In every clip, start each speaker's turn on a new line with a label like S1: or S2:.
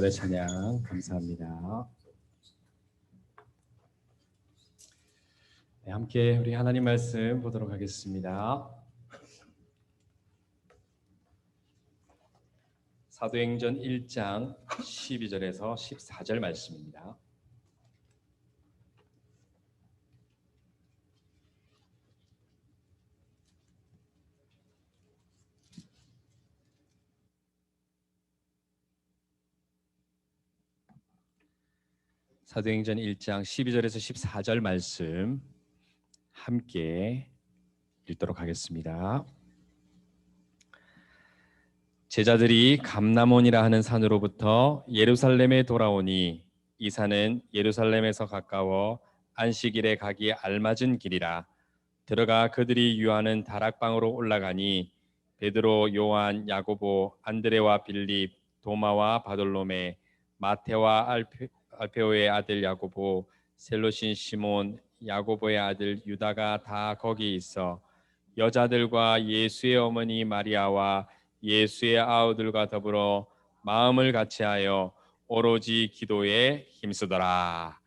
S1: 노래 찬양 감사합니다. 네, 함께 우리 하나님 말씀 보도록 하겠습니다. 사도행전 1장 12절에서 14절 말씀입니다. 사도행전 1장 12절에서 14절 말씀 함께 읽도록 하겠습니다. 제자들이 감람원이라 하는 산으로부터 예루살렘에 돌아오니 이 산은 예루살렘에서 가까워 안식일에 가기에 알맞은 길이라. 들어가 그들이 유하는 다락방으로 올라가니 베드로, 요한, 야고보, 안드레와 빌립, 도마와 바돌로메, 마테와 알페오의 아들 야고보, 셀로신 시몬, 야고보의 아들 유다가 다 거기 있어 여자들과 예수의 어머니 마리아와 예수의 아우들과 더불어 마음을 같이하여 오로지 기도에 힘쓰더라.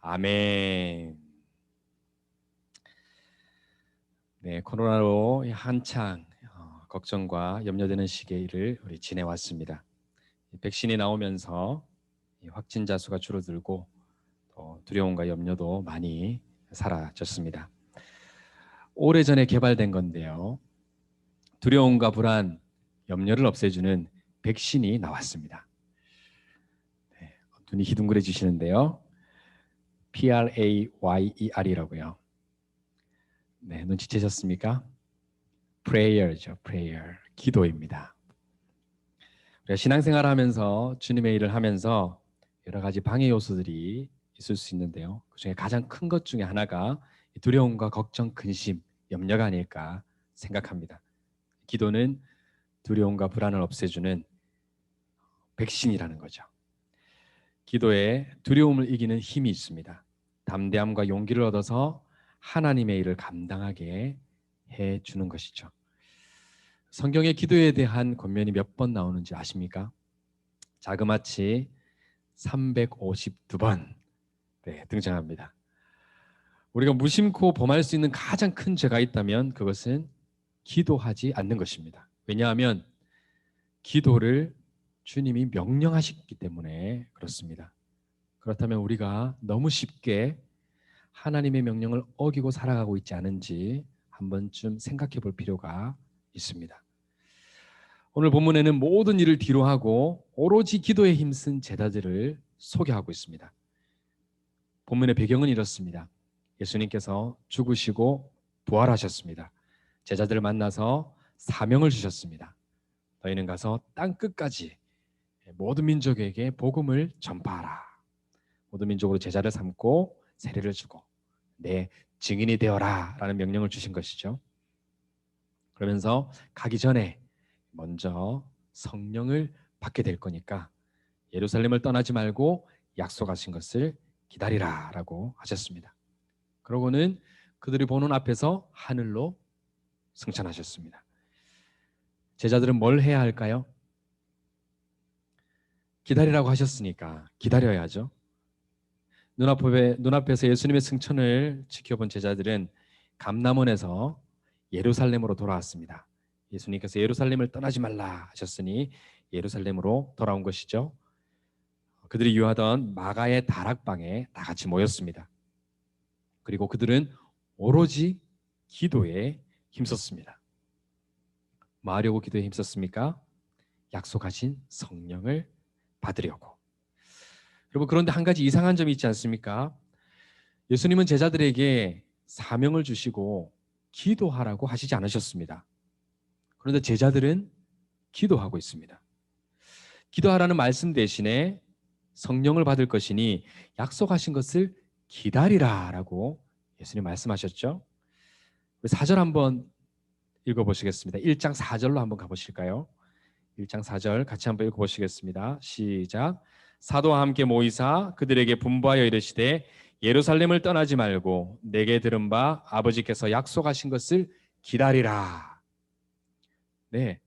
S1: 아멘. 네, 코로나로 한창 걱정과 염려되는 시기를 우리 지내왔습니다. 백신이 나오면서 확진자 수가 줄어들고 또 두려움과 염려도 많이 사라졌습니다. 오래전에 개발된 건데요. 두려움과 불안, 염려를 없애주는 백신이 나왔습니다. 네, 눈이 희둥그레지시는데요. PRAYER이라고요. 네, 눈치채셨습니까? Prayer죠, prayer. 기도입니다. 우리가 신앙생활을 하면서 주님의 일을 하면서 여러 가지 방해 요소들이 있을 수 있는데요. 그중에 가장 큰 것 중에 하나가 두려움과 걱정, 근심, 염려가 아닐까 생각합니다. 기도는 두려움과 불안을 없애주는 백신이라는 거죠. 기도에 두려움을 이기는 힘이 있습니다. 담대함과 용기를 얻어서 하나님의 일을 감당하게 해주는 것이죠. 성경에 기도에 대한 권면이 몇 번 나오는지 아십니까? 자그마치 352번 등장합니다. 우리가 무심코 범할 수 있는 가장 큰 죄가 있다면 그것은 기도하지 않는 것입니다. 왜냐하면 기도를 주님이 명령하셨기 때문에 그렇습니다. 그렇다면 우리가 너무 쉽게 하나님의 명령을 어기고 살아가고 있지 않은지 한 번쯤 생각해 볼 필요가 있습니다. 오늘 본문에는 모든 일을 뒤로하고 오로지 기도에 힘쓴 제자들을 소개하고 있습니다. 본문의 배경은 이렇습니다. 예수님께서 죽으시고 부활하셨습니다. 제자들을 만나서 사명을 주셨습니다. 너희는 가서 땅 끝까지 모든 민족에게 복음을 전파하라. 모든 민족으로 제자를 삼고 세례를 주고 내 증인이 되어라 라는 명령을 주신 것이죠. 그러면서 가기 전에 먼저 성령을 받게 될 거니까 예루살렘을 떠나지 말고 약속하신 것을 기다리라 라고 하셨습니다. 그러고는 그들이 보는 앞에서 하늘로 승천하셨습니다. 제자들은 뭘 해야 할까요? 기다리라고 하셨으니까 기다려야죠. 눈앞에서 예수님의 승천을 지켜본 제자들은 감람원에서 예루살렘으로 돌아왔습니다. 예수님께서 예루살렘을 떠나지 말라 하셨으니 예루살렘으로 돌아온 것이죠. 그들이 유하던 마가의 다락방에 다 같이 모였습니다. 그리고 그들은 오로지 기도에 힘썼습니다. 뭐 하려고 기도에 힘썼습니까? 약속하신 성령을 받으려고. 여러분, 그런데 한 가지 이상한 점이 있지 않습니까? 예수님은 제자들에게 사명을 주시고 기도하라고 하시지 않으셨습니다. 그런데 제자들은 기도하고 있습니다. 기도하라는 말씀 대신에 성령을 받을 것이니 약속하신 것을 기다리라라고 예수님 말씀하셨죠. 4절 한번 읽어보시겠습니다. 1장 4절로 한번 가보실까요? 1장 4절 같이 한번 읽어보시겠습니다. 시작. 사도와 함께 모이사 그들에게 분부하여 이르시되 예루살렘을 떠나지 말고 내게 들은 바 아버지께서 약속하신 것을 기다리라. 네.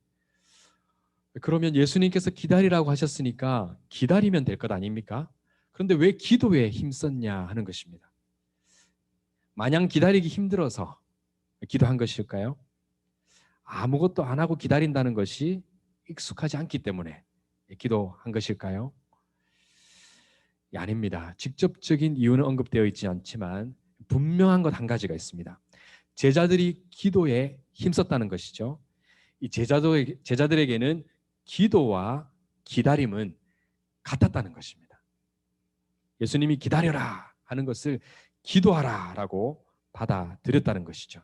S1: 그러면 예수님께서 기다리라고 하셨으니까 기다리면 될 것 아닙니까? 그런데 왜 기도에 힘썼냐 하는 것입니다. 마냥 기다리기 힘들어서 기도한 것일까요? 아무것도 안 하고 기다린다는 것이 익숙하지 않기 때문에 기도한 것일까요? 아닙니다. 직접적인 이유는 언급되어 있지 않지만 분명한 것 한 가지가 있습니다. 제자들이 기도에 힘썼다는 것이죠. 이 제자들에게는 기도와 기다림은 같았다는 것입니다. 예수님이 기다려라 하는 것을 기도하라 라고 받아들였다는 것이죠.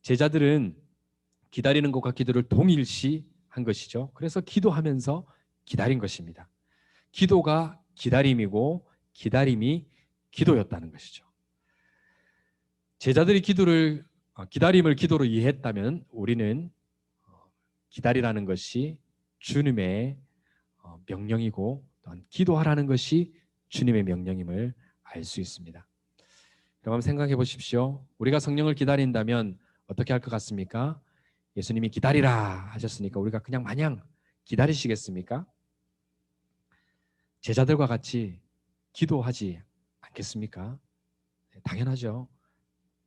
S1: 제자들은 기다리는 것과 기도를 동일시 한 것이죠. 그래서 기도하면서 기다린 것입니다. 기도가 기다림이고 기다림이 기도였다는 것이죠. 제자들이 기다림을 기도로 이해했다면 우리는 기다리라는 것이 주님의 명령이고 또한 기도하라는 것이 주님의 명령임을 알 수 있습니다. 그럼 생각해 보십시오. 우리가 성령을 기다린다면 어떻게 할 것 같습니까? 예수님이 기다리라 하셨으니까 우리가 그냥 마냥 기다리시겠습니까? 제자들과 같이 기도하지 않겠습니까? 네, 당연하죠.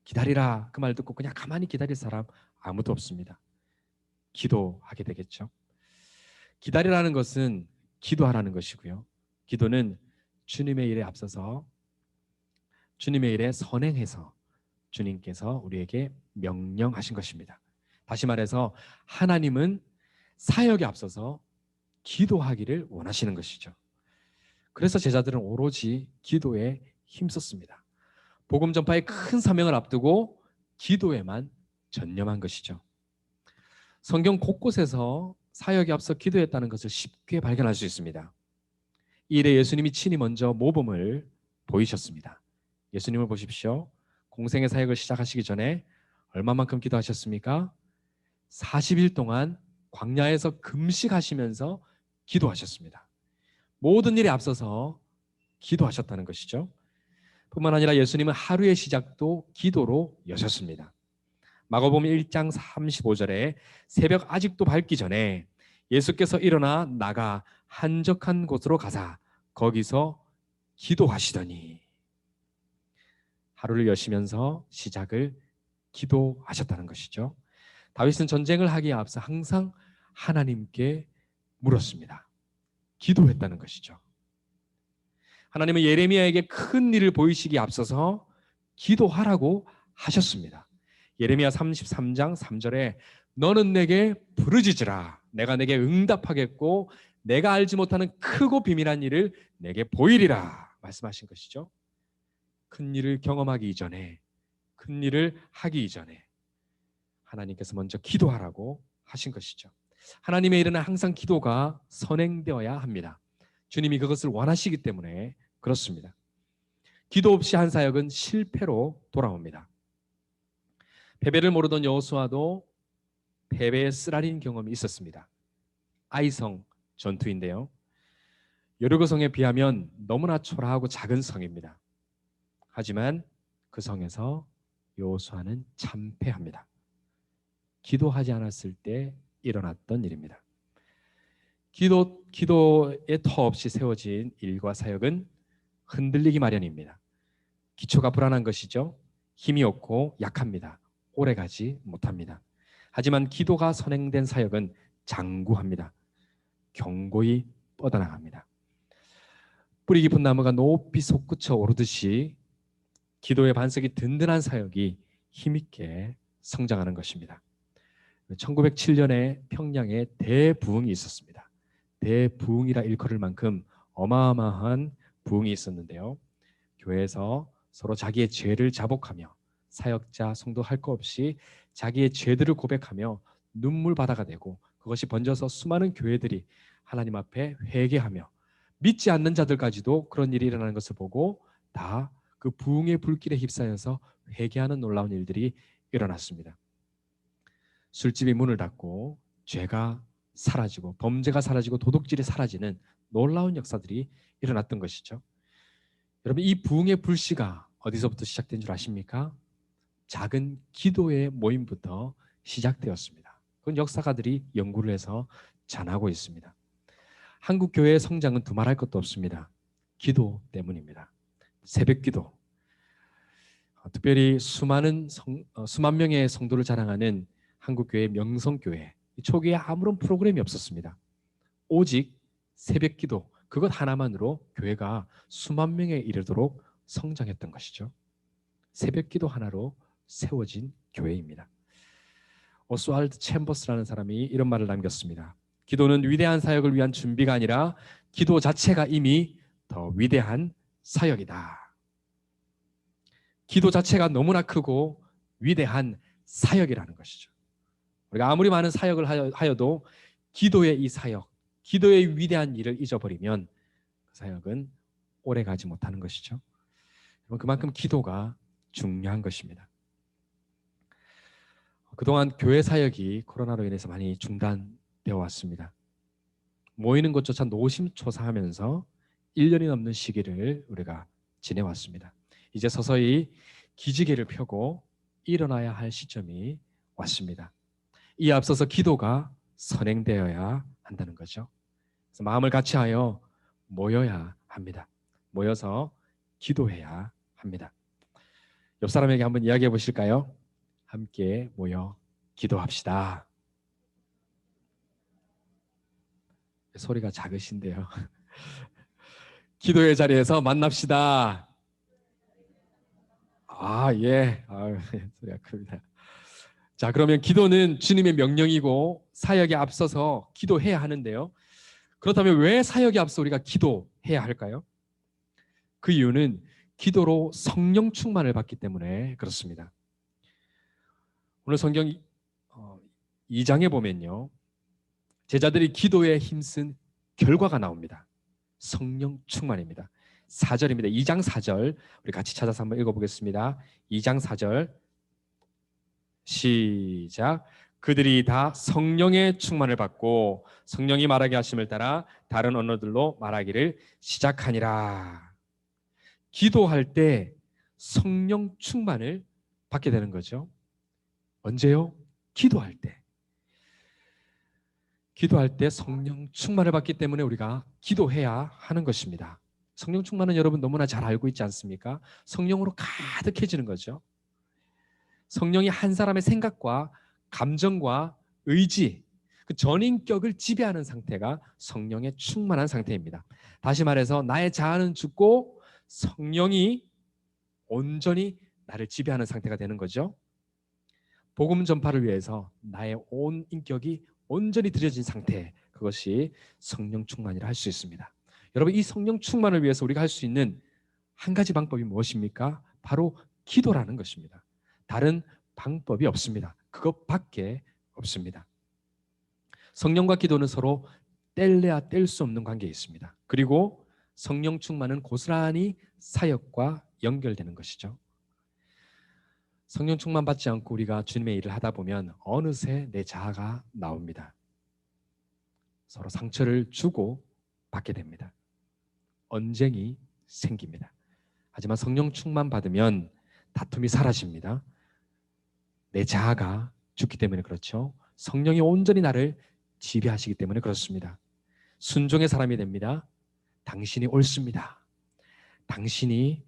S1: 기다리라 그 말 듣고 그냥 가만히 기다릴 사람 아무도 없습니다. 기도하게 되겠죠. 기다리라는 것은 기도하라는 것이고요. 기도는 주님의 일에 앞서서 주님의 일에 선행해서 주님께서 우리에게 명령하신 것입니다. 다시 말해서 하나님은 사역에 앞서서 기도하기를 원하시는 것이죠. 그래서 제자들은 오로지 기도에 힘썼습니다. 복음 전파의 큰 사명을 앞두고 기도에만 전념한 것이죠. 성경 곳곳에서 사역에 앞서 기도했다는 것을 쉽게 발견할 수 있습니다. 이 일에 예수님이 친히 먼저 모범을 보이셨습니다. 예수님을 보십시오. 공생의 사역을 시작하시기 전에 얼마만큼 기도하셨습니까? 40일 동안 광야에서 금식하시면서 기도하셨습니다. 모든 일에 앞서서 기도하셨다는 것이죠. 뿐만 아니라 예수님은 하루의 시작도 기도로 여셨습니다. 마가복음 1장 35절에 새벽 아직도 밝기 전에 예수께서 일어나 나가 한적한 곳으로 가사 거기서 기도하시더니 하루를 여시면서 시작을 기도하셨다는 것이죠. 다윗은 전쟁을 하기에 앞서 항상 하나님께 물었습니다. 기도했다는 것이죠. 하나님은 예레미야에게 큰 일을 보이시기에 앞서서 기도하라고 하셨습니다. 예레미야 33장 3절에 너는 내게 부르짖으라. 내가 내게 응답하겠고 내가 알지 못하는 크고 비밀한 일을 내게 보이리라 말씀하신 것이죠. 큰 일을 경험하기 이전에, 큰 일을 하기 이전에 하나님께서 먼저 기도하라고 하신 것이죠. 하나님의 일은 항상 기도가 선행되어야 합니다. 주님이 그것을 원하시기 때문에 그렇습니다. 기도 없이 한 사역은 실패로 돌아옵니다. 패배를 모르던 여호수아도 패배에 쓰라린 경험이 있었습니다. 아이성 전투인데요. 여리고성에 비하면 너무나 초라하고 작은 성입니다. 하지만 그 성에서 여호수아는 참패합니다. 기도하지 않았을 때 일어났던 일입니다. 기도의 터 없이 세워진 일과 사역은 흔들리기 마련입니다. 기초가 불안한 것이죠. 힘이 없고 약합니다. 오래가지 못합니다. 하지만 기도가 선행된 사역은 장구합니다. 견고히 뻗어나갑니다. 뿌리 깊은 나무가 높이 솟구쳐 오르듯이 기도의 반석이 든든한 사역이 힘있게 성장하는 것입니다. 1907년에 평양에 대부흥이 있었습니다. 대부흥이라 일컬을 만큼 어마어마한 부흥이 있었는데요. 교회에서 서로 자기의 죄를 자복하며 사역자, 성도 할 것 없이 자기의 죄들을 고백하며 눈물바다가 되고 그것이 번져서 수많은 교회들이 하나님 앞에 회개하며 믿지 않는 자들까지도 그런 일이 일어나는 것을 보고 다 그 부흥의 불길에 휩싸여서 회개하는 놀라운 일들이 일어났습니다. 술집이 문을 닫고 죄가 사라지고 범죄가 사라지고 도둑질이 사라지는 놀라운 역사들이 일어났던 것이죠. 여러분, 이 부흥의 불씨가 어디서부터 시작된 줄 아십니까? 작은 기도의 모임부터 시작되었습니다. 그건 역사가들이 연구를 해서 전하고 있습니다. 한국 교회의 성장은 두말할 것도 없습니다. 기도 때문입니다. 새벽기도, 특별히 수만 명의 성도를 자랑하는 한국교회 명성교회, 초기에 아무런 프로그램이 없었습니다. 오직 새벽기도, 그것 하나만으로 교회가 수만 명에 이르도록 성장했던 것이죠. 새벽기도 하나로 세워진 교회입니다. 오스왈드 챔버스라는 사람이 이런 말을 남겼습니다. 기도는 위대한 사역을 위한 준비가 아니라 기도 자체가 이미 더 위대한 사역이다. 기도 자체가 너무나 크고 위대한 사역이라는 것이죠. 우리가 아무리 많은 사역을 하여도 기도의 이 사역, 기도의 위대한 일을 잊어버리면 그 사역은 오래가지 못하는 것이죠. 그만큼 기도가 중요한 것입니다. 그동안 교회 사역이 코로나로 인해서 많이 중단되어 왔습니다. 모이는 것조차 노심초사하면서 1년이 넘는 시기를 우리가 지내왔습니다. 이제 서서히 기지개를 펴고 일어나야 할 시점이 왔습니다. 이에 앞서서 기도가 선행되어야 한다는 거죠. 그래서 마음을 같이하여 모여야 합니다. 모여서 기도해야 합니다. 옆 사람에게 한번 이야기해 보실까요? 함께 모여 기도합시다. 소리가 작으신데요. 기도의 자리에서 만납시다. 예. 소리가 큽니다. 자, 그러면 기도는 주님의 명령이고 사역에 앞서서 기도해야 하는데요. 그렇다면 왜 사역에 앞서 우리가 기도해야 할까요? 그 이유는 기도로 성령 충만을 받기 때문에 그렇습니다. 오늘 성경 2장에 보면요, 제자들이 기도에 힘쓴 결과가 나옵니다. 성령 충만입니다. 4절입니다. 2장 4절 우리 같이 찾아서 한번 읽어보겠습니다. 2장 4절 시작. 그들이 다 성령의 충만을 받고 성령이 말하게 하심을 따라 다른 언어들로 말하기를 시작하니라. 기도할 때 성령 충만을 받게 되는 거죠. 언제요? 기도할 때. 기도할 때 성령 충만을 받기 때문에 우리가 기도해야 하는 것입니다. 성령 충만은 여러분 너무나 잘 알고 있지 않습니까? 성령으로 가득해지는 거죠. 성령이 한 사람의 생각과 감정과 의지, 그 전인격을 지배하는 상태가 성령의 충만한 상태입니다. 다시 말해서 나의 자아는 죽고 성령이 온전히 나를 지배하는 상태가 되는 거죠. 복음 전파를 위해서 나의 온 인격이 온전히 들여진 상태, 그것이 성령 충만이라 할 수 있습니다. 여러분, 이 성령 충만을 위해서 우리가 할 수 있는 한 가지 방법이 무엇입니까? 바로 기도라는 것입니다. 다른 방법이 없습니다. 그것밖에 없습니다. 성령과 기도는 서로 뗄래야 뗄 수 없는 관계에 있습니다. 그리고 성령 충만은 고스란히 사역과 연결되는 것이죠. 성령 충만 받지 않고 우리가 주님의 일을 하다 보면 어느새 내 자아가 나옵니다. 서로 상처를 주고 받게 됩니다. 언쟁이 생깁니다. 하지만 성령 충만 받으면 다툼이 사라집니다. 내 자아가 죽기 때문에 그렇죠. 성령이 온전히 나를 지배하시기 때문에 그렇습니다. 순종의 사람이 됩니다. 당신이 옳습니다. 당신이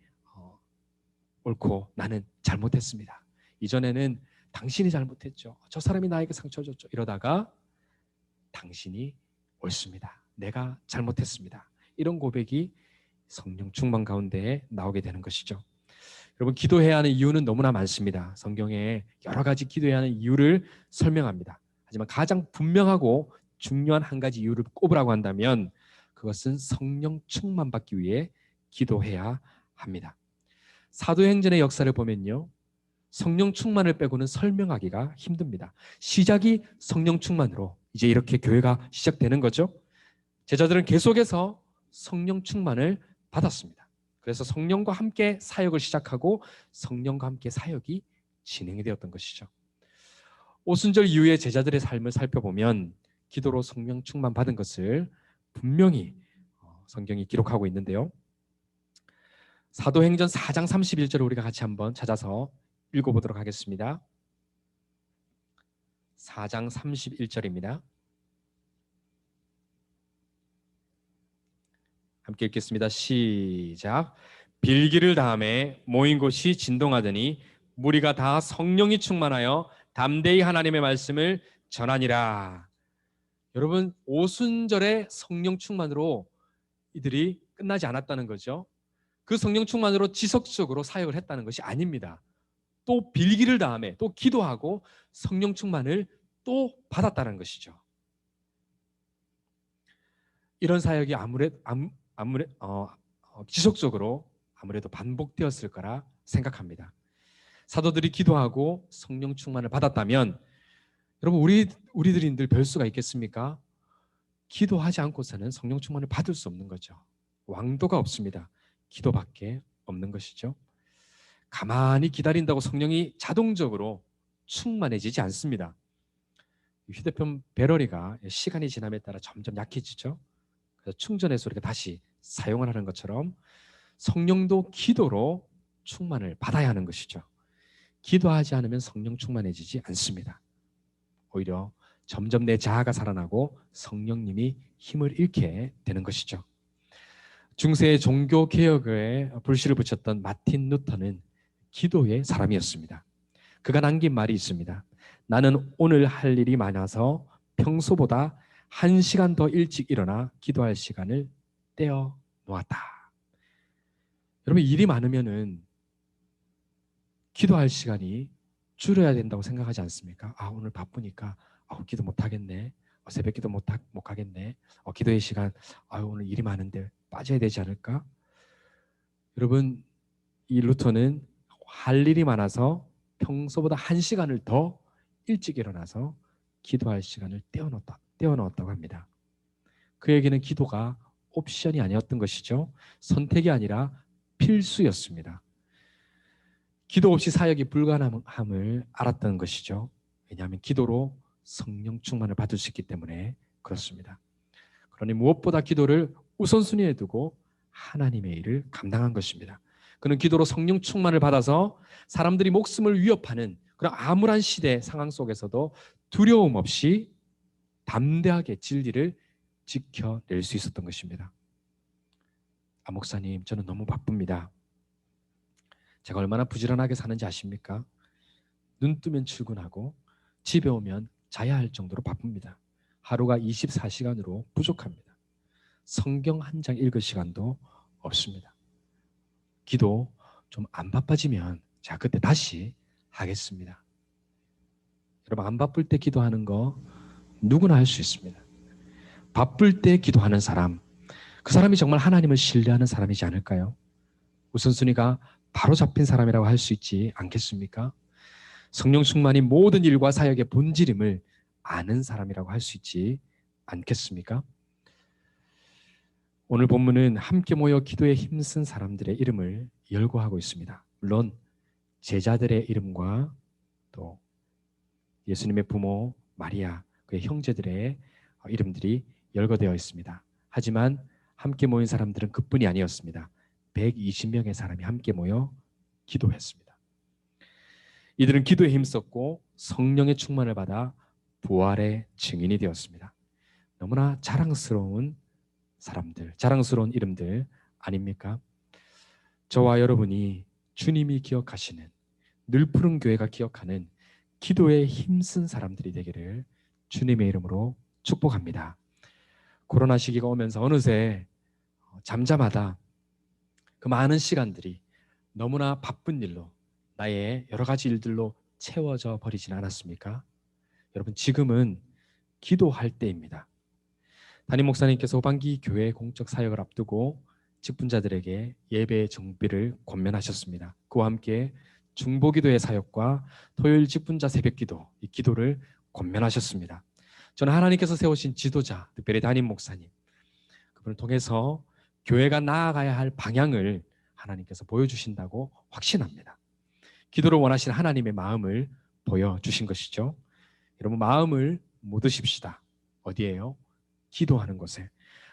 S1: 옳고 나는 잘못했습니다. 이전에는 당신이 잘못했죠. 저 사람이 나에게 상처 줬죠. 이러다가 당신이 옳습니다. 내가 잘못했습니다. 이런 고백이 성령 충만 가운데에 나오게 되는 것이죠. 여러분, 기도해야 하는 이유는 너무나 많습니다. 성경에 여러 가지 기도해야 하는 이유를 설명합니다. 하지만 가장 분명하고 중요한 한 가지 이유를 꼽으라고 한다면 그것은 성령 충만 받기 위해 기도해야 합니다. 사도행전의 역사를 보면요, 성령 충만을 빼고는 설명하기가 힘듭니다. 시작이 성령 충만으로 이제 이렇게 교회가 시작되는 거죠. 제자들은 계속해서 성령 충만을 받았습니다. 그래서 성령과 함께 사역을 시작하고 성령과 함께 사역이 진행이 되었던 것이죠. 오순절 이후에 제자들의 삶을 살펴보면 기도로 성령 충만 받은 것을 분명히 성경이 기록하고 있는데요. 사도행전 4장 31절을 우리가 같이 한번 찾아서 읽어보도록 하겠습니다. 4장 31절입니다. 함께 읽겠습니다. 시작. 빌기를 다음에 모인 곳이 진동하더니 무리가 다 성령이 충만하여 담대히 하나님의 말씀을 전하니라. 여러분, 오순절의 성령 충만으로 이들이 끝나지 않았다는 거죠. 그 성령 충만으로 지속적으로 사역을 했다는 것이 아닙니다. 또 빌기를 다음에 또 기도하고 성령 충만을 또 받았다는 것이죠. 이런 사역이 지속적으로 아무래도 반복되었을 거라 생각합니다. 사도들이 기도하고 성령 충만을 받았다면 여러분, 우리들인들 별 수가 있겠습니까? 기도하지 않고서는 성령 충만을 받을 수 없는 거죠. 왕도가 없습니다. 기도밖에 없는 것이죠. 가만히 기다린다고 성령이 자동적으로 충만해지지 않습니다. 휴대폰 배터리가 시간이 지남에 따라 점점 약해지죠. 그래서 충전해서 우리가 다시 사용을 하는 것처럼 성령도 기도로 충만을 받아야 하는 것이죠. 기도하지 않으면 성령 충만해지지 않습니다. 오히려 점점 내 자아가 살아나고 성령님이 힘을 잃게 되는 것이죠. 중세의 종교개혁에 불씨를 붙였던 마틴 루터는 기도의 사람이었습니다. 그가 남긴 말이 있습니다. 나는 오늘 할 일이 많아서 평소보다 1시간 더 일찍 일어나 기도할 시간을 떼어 놓았다. 여러분, 일이 많으면은 기도할 시간이 줄여야 된다고 생각하지 않습니까? 오늘 바쁘니까 기도 못 하겠네. 새벽 기도 못 가겠네. 기도의 시간 오늘 일이 많은데 빠져야 되지 않을까? 여러분, 이 루터는 할 일이 많아서 평소보다 1시간을 더 일찍 일어나서 기도할 시간을 떼어놓았다고 합니다. 그에게는 기도가 옵션이 아니었던 것이죠. 선택이 아니라 필수였습니다. 기도 없이 사역이 불가능함을 알았던 것이죠. 왜냐하면 기도로 성령 충만을 받을 수 있기 때문에 그렇습니다. 그러니 무엇보다 기도를 우선순위에 두고 하나님의 일을 감당한 것입니다. 그는 기도로 성령 충만을 받아서 사람들이 목숨을 위협하는 그런 암울한 시대 상황 속에서도 두려움 없이 담대하게 진리를 지켜낼 수 있었던 것입니다. 목사님, 저는 너무 바쁩니다. 제가 얼마나 부지런하게 사는지 아십니까? 눈 뜨면 출근하고 집에 오면 자야 할 정도로 바쁩니다. 하루가 24시간으로 부족합니다. 성경 한 장 읽을 시간도 없습니다. 기도 좀 안 바빠지면 자 그때 다시 하겠습니다. 여러분 안 바쁠 때 기도하는 거 누구나 할 수 있습니다. 바쁠 때 기도하는 사람, 그 사람이 정말 하나님을 신뢰하는 사람이지 않을까요? 우선순위가 바로 잡힌 사람이라고 할 수 있지 않겠습니까? 성령 충만이 모든 일과 사역의 본질임을 아는 사람이라고 할 수 있지 않겠습니까? 오늘 본문은 함께 모여 기도에 힘쓴 사람들의 이름을 열거하고 있습니다. 물론 제자들의 이름과 또 예수님의 부모 마리아, 그의 형제들의 이름들이 열거되어 있습니다. 하지만 함께 모인 사람들은 그뿐이 아니었습니다. 120명의 사람이 함께 모여 기도했습니다. 이들은 기도에 힘썼고 성령의 충만을 받아 부활의 증인이 되었습니다. 너무나 자랑스러운 사람들, 자랑스러운 이름들 아닙니까? 저와 여러분이 주님이 기억하시는, 늘푸른 교회가 기억하는 기도에 힘쓴 사람들이 되기를 주님의 이름으로 축복합니다. 코로나 시기가 오면서 어느새 잠잠하다 그 많은 시간들이 너무나 바쁜 일로, 나의 여러 가지 일들로 채워져 버리진 않았습니까? 여러분 지금은 기도할 때입니다. 담임 목사님께서 후반기 교회 공적 사역을 앞두고 직분자들에게 예배의 정비를 권면하셨습니다. 그와 함께 중보기도의 사역과 토요일 직분자 새벽기도, 이 기도를 권면하셨습니다. 저는 하나님께서 세우신 지도자, 특별히 담임 목사님, 그분을 통해서 교회가 나아가야 할 방향을 하나님께서 보여주신다고 확신합니다. 기도를 원하시는 하나님의 마음을 보여주신 것이죠. 여러분 마음을 묻으십시다. 어디에요? 기도하는 곳에.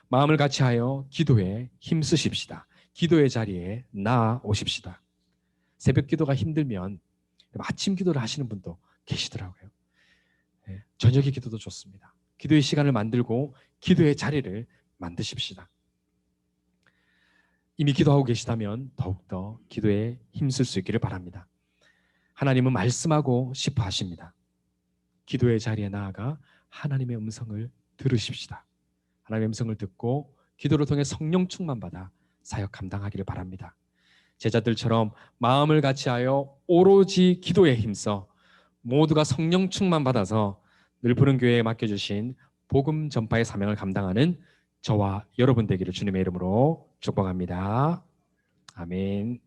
S1: 마음을 같이하여 기도에 힘쓰십시다. 기도의 자리에 나아오십시다. 새벽 기도가 힘들면 아침 기도를 하시는 분도 계시더라고요. 저녁의 기도도 좋습니다. 기도의 시간을 만들고 기도의 자리를 만드십시다. 이미 기도하고 계시다면 더욱더 기도에 힘쓸 수 있기를 바랍니다. 하나님은 말씀하고 싶어 하십니다. 기도의 자리에 나아가 하나님의 음성을 들으십시다. 하나님의 음성을 듣고 기도를 통해 성령 충만 받아 사역 감당하기를 바랍니다. 제자들처럼 마음을 같이하여 오로지 기도에 힘써 모두가 성령 충만 받아서 늘푸른 교회에 맡겨주신 복음 전파의 사명을 감당하는 저와 여러분 되기를 주님의 이름으로 축복합니다. 아멘.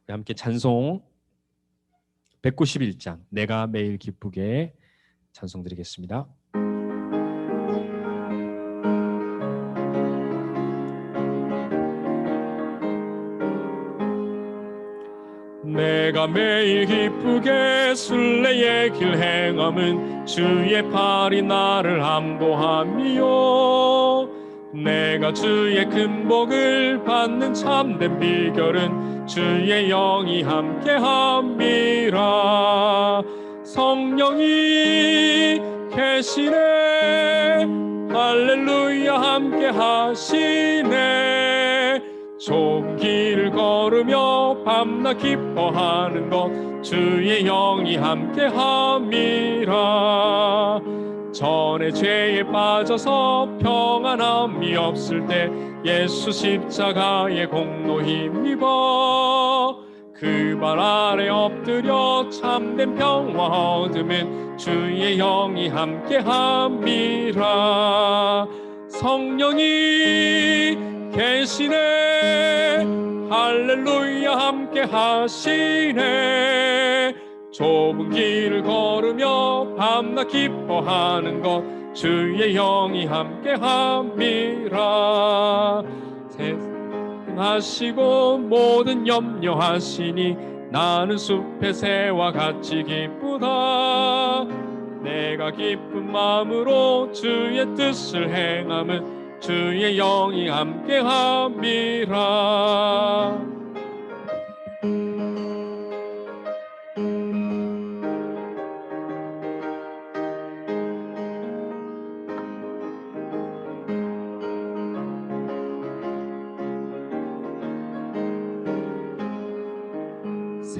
S1: 우리 함께 찬송 191장 내가 매일 기쁘게 찬송 드리겠습니다. 내가 매일 기쁘게 순례의 길 행함은 주의 팔이 나를 함도함이요 내가 주의 큰 복을 받는 참된 비결은 주의 영이 함께함이라 성령이 계시네 할렐루야 함께하시네 좁은 길을 걸으며 밤낮 기뻐하는 것 주의 영이 함께함이라 전에 죄에 빠져서 평안함이 없을 때 예수 십자가의 공로 힘입어 그 발 아래 엎드려 참된 평화 얻으면 주의 영이 함께함이라 성령이 계시네 할렐루야 함께 하시네 좁은 길을 걸으며 밤낮 기뻐하는 것 주의 영이 함께 함이라 하시고 모든 염려하시니 나는 숲의 새와 같이 기쁘다 내가 기쁜 마음으로 주의 뜻을 행함은 주의 영이 함께함이라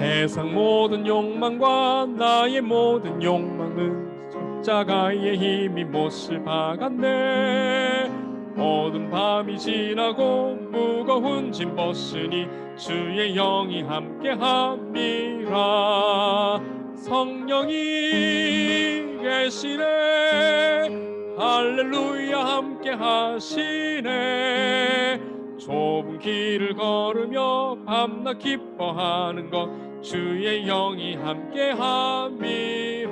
S2: 세상 모든 욕망과 나의 모든 욕망은 십자가의 힘이 못을 박았네. 모든 밤이 지나고 무거운 짐 벗으니 주의 영이 함께함이라. 성령이 계시네. 할렐루야 함께하시네. 좁은 길을 걸으며 밤낮 기뻐하는 것 주의 영이 함께함이라.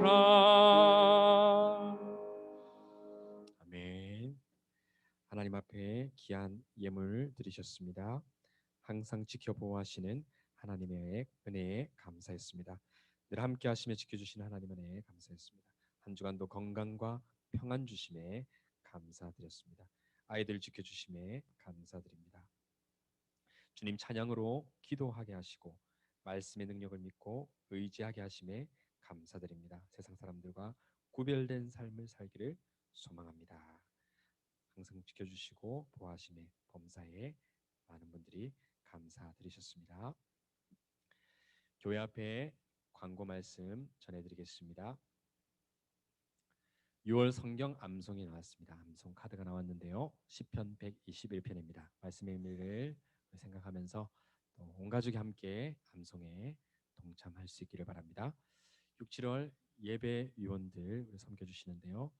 S1: 아멘. 하나님 앞에 귀한 예물 드리셨습니다. 항상 지켜보호하시는 하나님의 은혜에 감사했습니다. 늘 함께 하시며 지켜주시는 하나님 은혜에 감사했습니다. 한 주간도 건강과 평안 주심에 감사드렸습니다. 아이들 지켜주심에 감사드립니다. 주님 찬양으로 기도하게 하시고 말씀의 능력을 믿고 의지하게 하심에 감사드립니다. 세상 사람들과 구별된 삶을 살기를 소망합니다. 항상 지켜주시고 보호하심에 범사에 많은 분들이 감사드리셨습니다. 교회 앞에 광고 말씀 전해드리겠습니다. 6월 성경 암송이 나왔습니다. 암송 카드가 나왔는데요. 시편 121편입니다. 말씀의 의미를 생각하면서 또 온 가족이 함께 암송에 동참할 수 있기를 바랍니다. 6, 7월 예배 위원들 섬겨주시는데요.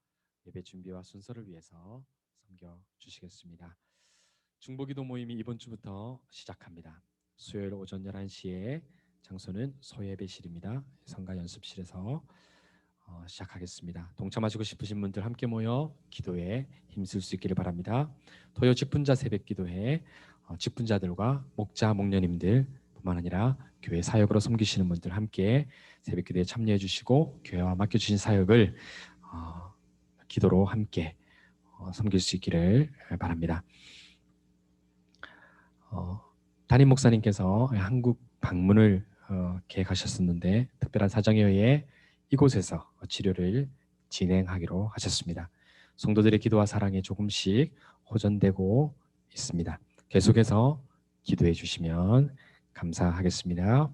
S1: 예배 준비와 순서를 위해서 섬겨주시겠습니다. 중보기도 모임이 이번 주부터 시작합니다. 수요일 오전 11시에 장소는 소예배실입니다. 성가 연습실에서 시작하겠습니다. 동참하시고 싶으신 분들 함께 모여 기도에 힘쓸 수 있기를 바랍니다. 토요 직분자 새벽기도회 직분자들과 목자 목녀님들 뿐만 아니라 교회 사역으로 섬기시는 분들 함께 새벽기도에 참여해 주시고 교회와 맡겨주신 사역을 기도로 함께 섬길 수 있기를 바랍니다. 담임 목사님께서 한국 방문을 계획하셨었는데 특별한 사정에 의해 이곳에서 치료를 진행하기로 하셨습니다. 성도들의 기도와 사랑에 조금씩 호전되고 있습니다. 계속해서 기도해 주시면 감사하겠습니다.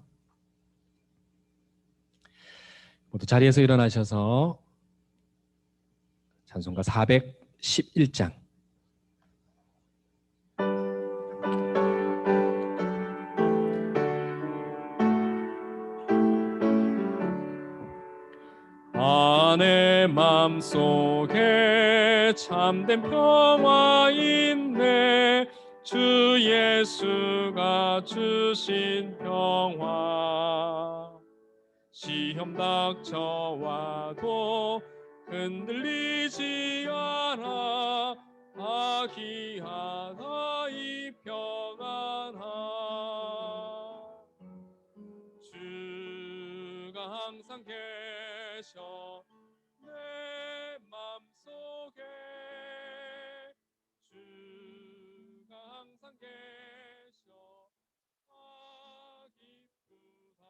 S1: 모두 자리에서 일어나셔서 찬송가 411장
S2: 내 맘속에 참된 평화 있네. 주 예수가 주신 평화. 시험 닥쳐와도 흔들리지 않아. 아기하다 이 평안아. 주가 항상 계셔 내 맘속에. 주가 항상 계셔 기쁘다.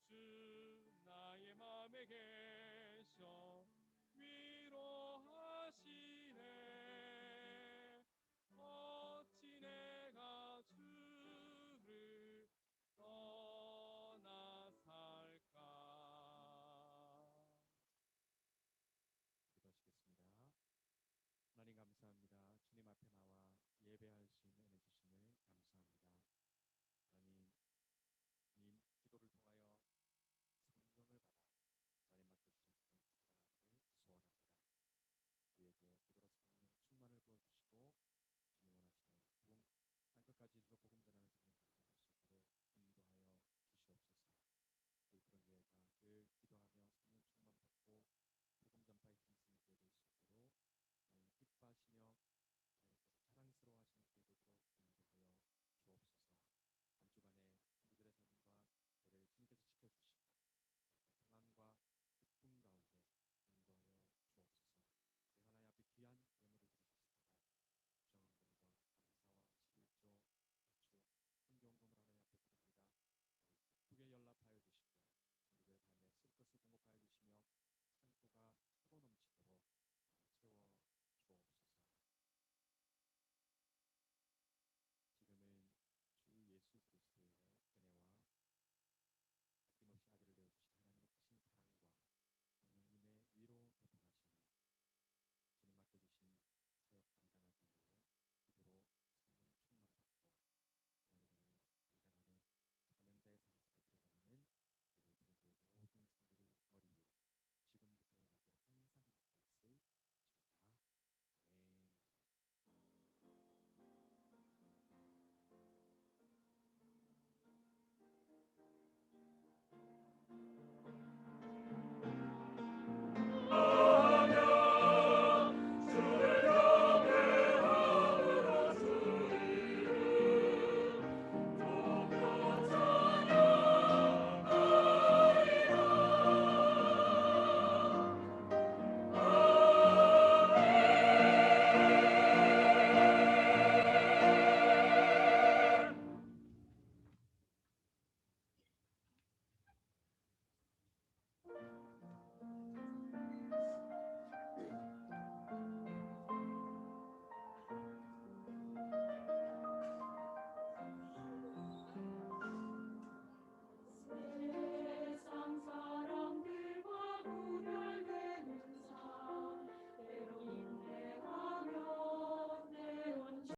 S2: 주 나의 맘에 계셔 위로하시네. 어찌 내가 주를 떠나 살까.
S1: 기도하시겠습니다. 하나님 감사합니다. 주님 앞에 나와 예배할 수 있는